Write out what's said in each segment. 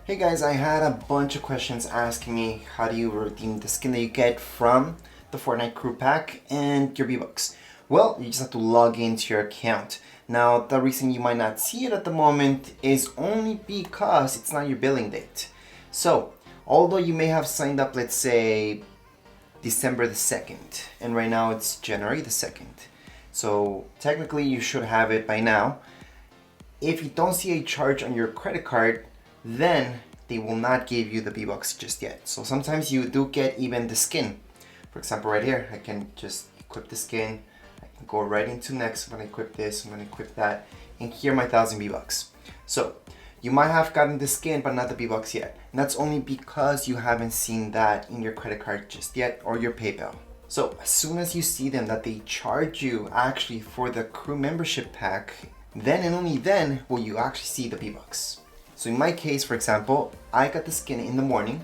Hey guys, I had a bunch of questions asking me how do you redeem the skin that you get from the Fortnite crew pack and your V-Bucks. Well, you just have to log into your account. Now, the reason you might not see it at the moment is only because it's not your billing date. So, although you may have signed up, let's say, December the 2nd, and right now it's January the 2nd. So, technically you should have it by now. If you don't see a charge on your credit card, then they will not give you the V-Bucks just yet. So sometimes you do get even the skin. For example, right here, I can just equip the skin. I can go right into next. I'm gonna equip this, I'm gonna equip that, and here my 1,000 V-Bucks. So you might have gotten the skin, but not the V-Bucks yet. And that's only because you haven't seen that in your credit card just yet or your PayPal. So as soon as you see them that they charge you actually for the crew membership pack, then and only then will you actually see the V-Bucks. So in my case, for example, I got the skin in the morning,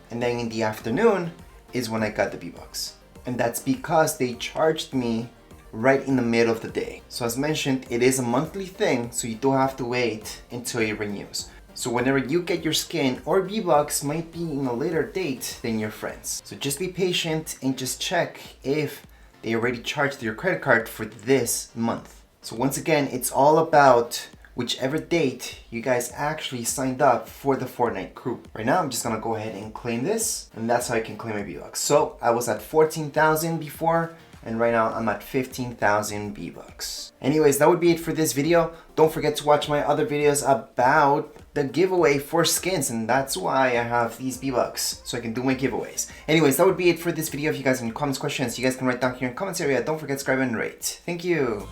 and then in the afternoon is when I got the V-Bucks. And that's because they charged me right in the middle of the day. So as mentioned, it is a monthly thing, so you do have to wait until it renews. So whenever you get your skin or V-Bucks might be in a later date than your friends. So just be patient and just check if they already charged your credit card for this month. So once again, it's all about whichever date you guys actually signed up for the Fortnite crew. Right now, I'm just gonna go ahead and claim this, and that's how I can claim my V-Bucks. So I was at 14,000 before, and right now I'm at 15,000 V-Bucks. Anyways, that would be it for this video. Don't forget to watch my other videos about the giveaway for skins, and that's why I have these V-Bucks, so I can do my giveaways. Anyways, that would be it for this video. If you guys have any comments, questions, you guys can write down here in the comments area. Don't forget to subscribe and rate. Thank you.